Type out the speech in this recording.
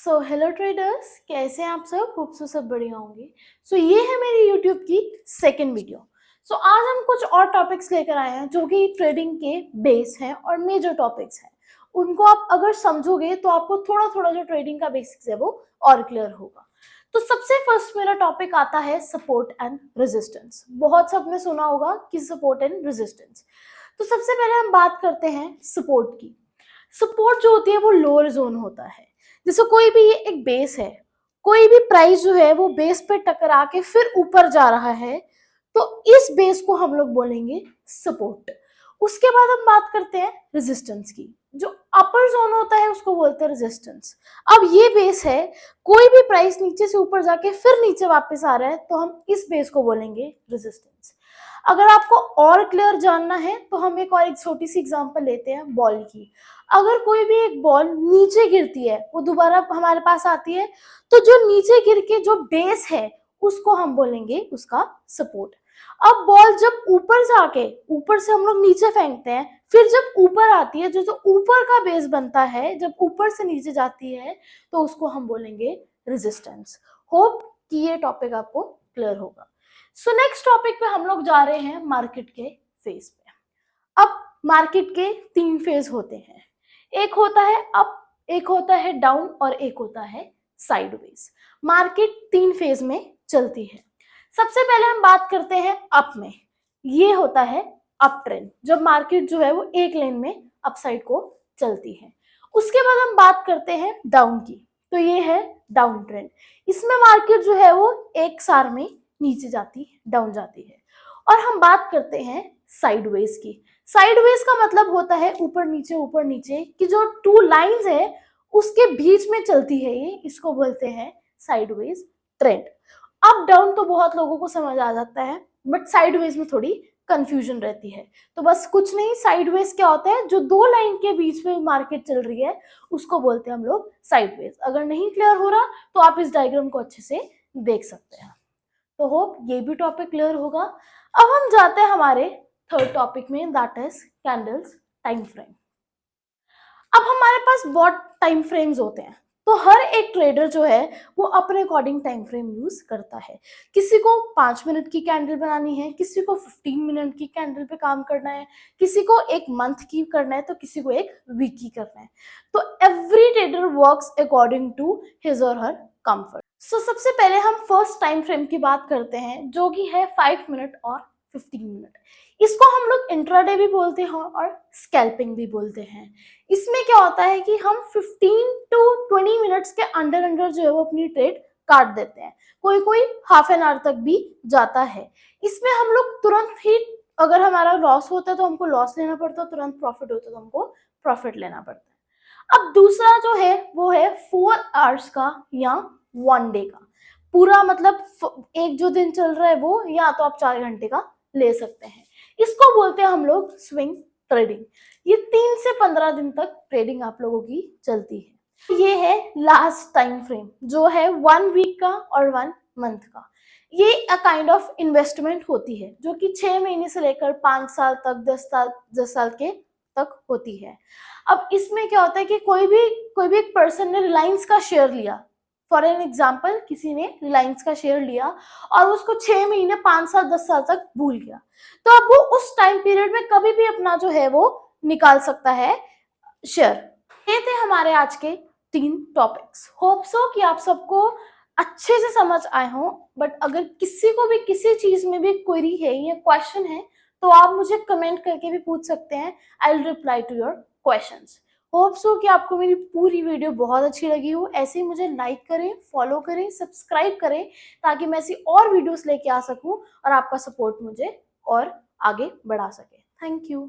Hello traders, कैसे हैं आप सब? होप सब बढ़िया होंगे। ये है मेरी यूट्यूब की सेकंड वीडियो। आज हम कुछ और टॉपिक्स लेकर आए हैं जो कि ट्रेडिंग के बेस हैं और मेजर टॉपिक्स हैं। उनको आप अगर समझोगे तो आपको थोड़ा थोड़ा जो ट्रेडिंग का बेसिक्स है वो और क्लियर होगा। तो सबसे फर्स्ट मेरा टॉपिक आता है सपोर्ट एंड रेजिस्टेंस। बहुत सबने सुना होगा कि सपोर्ट एंड रेजिस्टेंस। तो सबसे पहले हम बात करते हैं सपोर्ट की। सपोर्ट जो होती है वो लोअर जोन होता है। जैसे कोई भी एक बेस है, कोई भी प्राइस जो है वो बेस पे टकरा के फिर ऊपर जा रहा है, तो इस बेस को हम लोग बोलेंगे सपोर्ट। उसके बाद हम बात करते हैं रेजिस्टेंस की। जो अपर जोन होता है उसको बोलते हैं रेजिस्टेंस। अब ये बेस है, कोई भी प्राइस नीचे से ऊपर जाके फिर नीचे वापस आ रहा है तो हम इस बेस को बोलेंगे रेजिस्टेंस। अगर आपको और क्लियर जानना है तो हम एक और एक छोटी सी एग्जांपल लेते हैं बॉल की। अगर कोई भी एक बॉल नीचे गिरती है, वो दोबारा हमारे पास आती है, तो जो नीचे गिर के जो बेस है उसको हम बोलेंगे उसका सपोर्ट। अब बॉल जब ऊपर जाके, ऊपर से हम लोग नीचे फेंकते हैं, फिर जब ऊपर आती है, जो जो ऊपर का बेस बनता है, जब ऊपर से नीचे जाती है तो उसको हम बोलेंगे रेजिस्टेंस। होप कि ये टॉपिक आपको क्लियर होगा। नेक्स्ट टॉपिक पे हम लोग जा रहे हैं मार्केट के फेज पे। अब मार्केट के 3 फेज होते हैं। एक होता है अप, एक होता है डाउन और एक होता है साइडवेज। मार्केट 3 फेज में चलती है। सबसे पहले हम बात करते हैं अप में। ये होता है अप ट्रेंड, जब मार्केट जो है वो एक लेन में अपसाइड को चलती है। उसके बाद हम बात करते हैं डाउन की, तो ये है डाउन ट्रेंड। इसमें मार्केट जो है वो एक सार में नीचे जाती है, डाउन जाती है। और हम बात करते हैं साइडवेज की। साइडवेज का मतलब होता है ऊपर नीचे कि जो 2 लाइंस है उसके बीच में चलती है ये, इसको बोलते हैं साइडवेज ट्रेंड। अप डाउन तो बहुत लोगों को समझ आ जाता है, बट साइडवेज में थोड़ी कंफ्यूजन रहती है। तो बस कुछ नहीं, साइडवेज क्या होता है, जो 2 लाइन के बीच में मार्केट चल रही है उसको बोलते हैं हम लोग साइडवेज। अगर नहीं क्लियर हो रहा तो आप इस डायग्राम को अच्छे से देख सकते हैं। तो होप ये भी टॉपिक क्लियर होगा। अब हम जाते हैं हमारे थर्ड टॉपिक में, that is candles time frame. अब हमारे पास बहुत टाइम फ्रेम्स होते हैं, तो हर एक ट्रेडर जो है वो अपने अकॉर्डिंग टाइम फ्रेम यूज करता है। किसी को 5 मिनट की कैंडल बनानी है, किसी को 15 मिनट की कैंडल पे काम करना है, किसी को एक मंथ की करना है, तो किसी को एक वीक की करना है। तो every trader works according to his or her comfort. सबसे पहले हम फर्स्ट टाइम फ्रेम की बात करते हैं, जो कि है 5 मिनट और 15 मिनट। इसको हम लोग इंट्राडे भी बोलते हैं और स्कैल्पिंग भी बोलते हैं। इसमें क्या होता है कि हम 15 टू 20 मिनट्स के अंडर अंडर जो है वो अपनी ट्रेड काट देते हैं। कोई कोई हाफ एन आवर तक भी जाता है। इसमें हम लोग तुरंत ही, अगर हमारा लॉस होता है तो हमको लॉस लेना पड़ता है, तुरंत प्रॉफिट होता है तो हमको प्रॉफिट लेना पड़ता है। अब दूसरा जो है वो है 4 आवर्स का या 1 डे का। पूरा मतलब एक जो दिन चल रहा है वो, या तो आप 4 घंटे का ले सकते हैं। इसको बोलते हैं हम लोग स्विंग ट्रेडिंग। ये 3 से 15 दिन तक ट्रेडिंग आप लोगों की चलती है। ये है लास्ट टाइम फ्रेम, जो है 1 वीक का और 1 मंथ का। ये अ काइंड ऑफ इन्वेस्टमेंट होती है जो कि 6 महीने से लेकर 5 साल तक, 10 साल के तक होती है। अब इसमें क्या होता है कि कोई भी एक पर्सन ने रिलायंस का शेयर लिया, फॉर एन एग्जाम्पल किसी ने रिलायंस का शेयर लिया और उसको 6 महीने, 5 साल, 10 साल तक भूल गया, तो अब वो उस टाइम पीरियड में कभी भी अपना जो है वो निकाल सकता है शेयर। ये थे हमारे आज के 3 टॉपिक्स। होप सो कि आप सबको अच्छे से समझ आए हों। बट अगर किसी को भी किसी चीज में भी क्वेरी है या क्वेश्चन है तो आप मुझे कमेंट करके भी पूछ सकते हैं। I will reply to your questions. Hope so कि आपको मेरी पूरी वीडियो बहुत अच्छी लगी हो। ऐसे ही मुझे लाइक करें, फॉलो करें, सब्सक्राइब करें, ताकि मैं ऐसी और वीडियोस लेके आ सकूं और आपका सपोर्ट मुझे और आगे बढ़ा सके। Thank you.